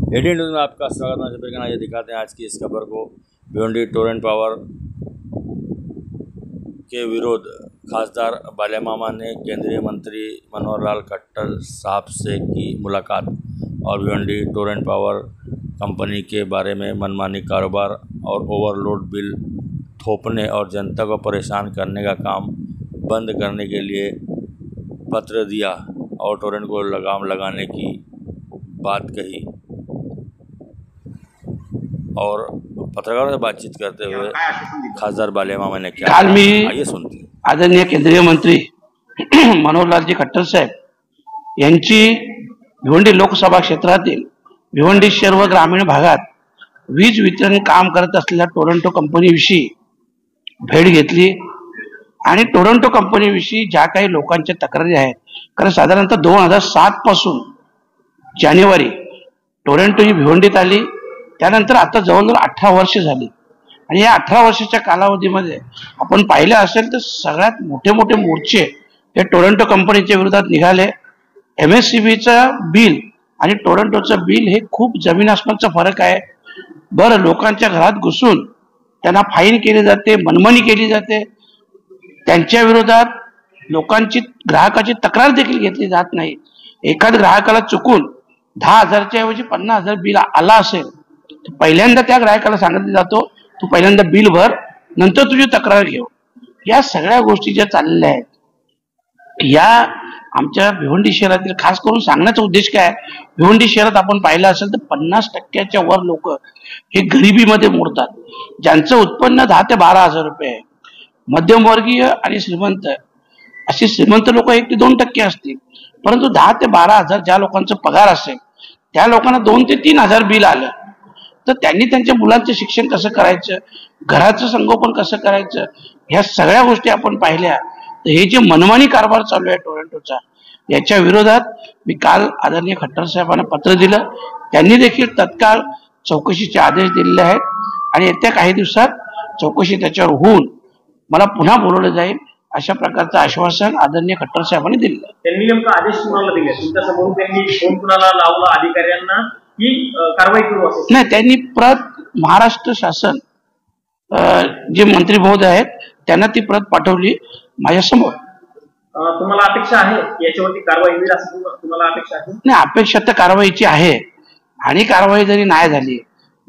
Eddy news में आपका स्वागत है। सबसे पहले ये दिखाते हैं आज की इस खबर को। भिवंडी टोरेंट पावर के विरोध खासदार बालेमामा ने केंद्रीय मंत्री मनोहर लाल खट्टर साहब से की मुलाकात और भिवंडी टोरेंट पावर कंपनी के बारे में मनमानी कारोबार और ओवरलोड बिल थोपने और जनता को परेशान करने का काम बंद करने के लिए पत्र दिया और टोरेंट को लगाम लगाने की बात कही। और पत्रकारों से बातचीत करते हुए खासदार बालेमामा ने क्या काल मी आइए सुनते हैं। आदरणीय केंद्रीय मंत्री मनोहरलालजी खट्टर साहेब यांची भिवंडी लोकसभा क्षेत्रातील भिवंडी शहर व ग्रामीण भागात वीज वितरण काम करत असलेल्या टोरंटो कंपनीविषयी भेट घेतली आणि टोरंटो कंपनीविषयी ज्या काही लोकांच्या तक्रारी आहेत, कारण साधारणतः 2007 पासून जानेवारी टोरंटो ही भिवंडीत आली, त्यानंतर आता जवळजवळ 18 वर्ष झाली आणि या 18 वर्षाच्या कालावधीमध्ये आपण पाहिलं असेल तर सगळ्यात मोठे मोठे मोर्चे हे टोरंटो कंपनीच्या विरोधात निघाले। MSCBचं बिल आणि टोरंटोचं बिल हे खूप जमीन आसमानचा फरक आहे। बरं, लोकांच्या घरात घुसून त्यांना फाईन केली जाते, मनमानी केली जाते, त्यांच्या विरोधात लोकांची ग्राहकाची तक्रार देखील घेतली जात नाही। एखाद्या ग्राहकाला चुकून 10,000च्या ऐवजी 50,000 बिल आला असेल तर पहिल्यांदा त्या ग्राहकाला सांगितलं जातो तू पहिल्यांदा बिल भर, नंतर तुझी तक्रार घेऊ। या सगळ्या गोष्टी ज्या चाललेल्या आहेत या आमच्या भिवंडी शहरातील खास करून सांगण्याचा उद्देश काय, भिवंडी शहरात आपण पाहिलं असेल तर 50%च्या वर लोक हे गरिबीमध्ये मोडतात, ज्यांचं उत्पन्न 10 ते 12,000 रुपये आहे। मध्यमवर्गीय आणि श्रीमंत अशी श्रीमंत लोक 1 ते 2% असतील, परंतु 10 ते 12,000 ज्या लोकांचा पगार असेल त्या लोकांना 2 ते 3,000 बिल आलं, तर त्यांनी त्यांच्या मुलांचं शिक्षण कसं करायचं, घराचं संगोपन कसं करायचं, ह्या सगळ्या गोष्टी आपण पाहिल्या। तर हे जे मनमानी कारभार चालू आहे टोरंटोचा, याच्या विरोधात मी काल आदरणीय खट्टर साहेबांना पत्र दिलं। त्यांनी देखील तत्काळ चौकशीचे आदेश दिलेले आहेत आणि येत्या काही दिवसात चौकशी त्याच्यावर होऊन मला पुन्हा बोलवलं जाईल अशा प्रकारचं आश्वासन आदरणीय खट्टर साहेबांनी दिलं। त्यांनी नेमका आदेश कुणाला दिले, तुमच्या समोर त्यांनी फोन कुणाला लावला अधिकाऱ्यांना की कारवाई करू असं? नाही, त्यांनी प्रत महाराष्ट्र शासन जे मंत्री महोदय आहेत त्यांना ती प्रत पाठवली माझ्या समोर। तुम्हाला अपेक्षा आहे याच्यावरती कारवाई होईल असं तुम्हाला अपेक्षा आहे? नाही, अपेक्षा तर कारवाईची आहे आणि कारवाई जरी नाही झाली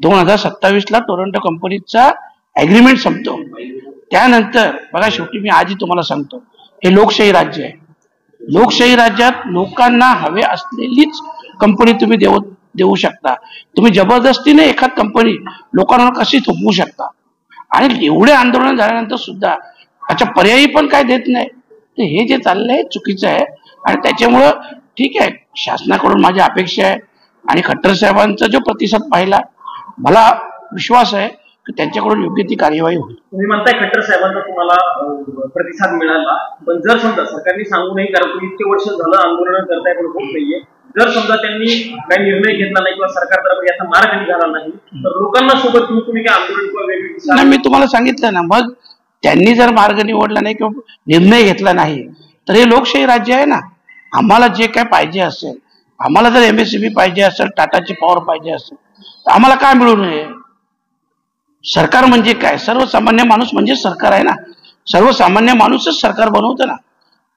2027 ला टोरंटो कंपनीचा ऍग्रीमेंट संपतो, त्यानंतर बघा शेवटी मी आजही तुम्हाला सांगतो हे लोकशाही राज्य आहे। लोकशाही राज्यात लोकांना हवे असलेलीच कंपनी तुम्ही देऊ शकता, तुम्ही जबरदस्तीने एखाद कंपनी लोकांना कशी थोपवू शकता आणि एवढे आंदोलन झाल्यानंतर सुद्धा अच्छा पर्यायी पण काय देत नाही, तर हे जे चाललंय आहे चुकीचं आहे आणि त्याच्यामुळं ठीक आहे शासनाकडून माझी अपेक्षा आहे आणि खट्टर साहेबांचा जो प्रतिसाद पाहिला मला विश्वास आहे की त्यांच्याकडून योग्य ती कार्यवाही होईल। तुम्ही म्हणताय खट्टर साहेबांचा तुम्हाला प्रतिसाद मिळाला, पण जर समजा सरकारने सांगू नाही, कारण तुम्ही इतके वर्ष झालं आंदोलन करताय पण होत नाहीये, जर समजा त्यांनी काही निर्णय घेतला नाही किंवा सरकारतर्फे याचा मार्ग निघाला नाही तर लोकांना सोबत घेऊन तुम्ही काय आंदोलन किंवा वेगळी दिशा? मी तुम्हाला सांगितलं ना, मग त्यांनी जर मार्ग निवडला नाही किंवा निर्णय घेतला नाही तर हे लोकशाही राज्य आहे ना। आम्हाला जे काय पाहिजे असेल, आम्हाला जर MSCB पाहिजे असेल, टाटाची पॉवर पाहिजे असेल तर आम्हाला काय मिळू नये? सरकार म्हणजे काय, सर्वसामान्य माणूस म्हणजे सरकार आहे ना, सर्वसामान्य माणूसच सरकार बनवतं ना।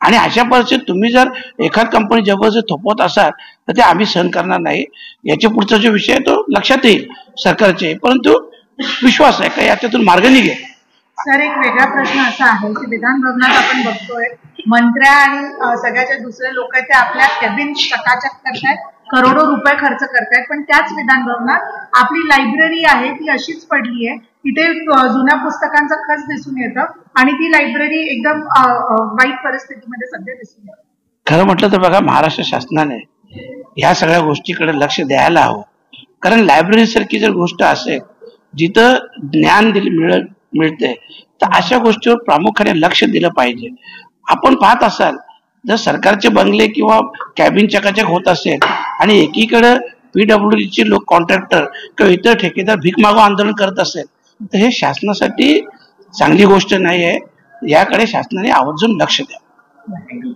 आणि अशा परिस्थितीत तुम्ही जर एखाद कंपनी जबरदस्ती थोपवत असाल तर ते आम्ही सहन करणार नाही। याच्या पुढचा जो विषय आहे तो लक्षात येईल सरकारचे, परंतु विश्वास आहे का याच्यातून मार्ग निघेल। सर, एक वेगळा प्रश्न असा आहे की विधान भवनात आपण बघतोय मंत्र्या आणि सगळ्याच्या दुसऱ्या लोकांच्या आपल्या कॅबिन चकाचक करतायत, करोडो रुपये खर्च करतायत, पण त्याच विधान भवनात आपली लायब्ररी आहे ती अशीच पडली आहे, तिथे जुन्या पुस्तकांचा खच दिसून येतं आणि ती लायब्ररी एकदम वाईट परिस्थितीमध्ये सध्या दिसून येते। खरं म्हटलं तर बघा, महाराष्ट्र शासनाने ह्या सगळ्या गोष्टीकडे लक्ष द्यायला हवं, कारण लायब्ररी सारखी जर गोष्ट असेल जिथं ज्ञान मिळते तर अशा गोष्टीवर प्रामुख्याने लक्ष दिलं पाहिजे। आपण पाहत असाल जर सरकारचे बंगले किंवा कॅबिन चकाचक होत असेल आणि एकीकडे PWDचे लोक कॉन्ट्रॅक्टर किंवा इतर ठेकेदार भीक मागो आंदोलन करत असेल तर हे शासनासाठी चांगली गोष्ट नाही आहे, याकडे शासनाने आवर्जून लक्ष द्यावं।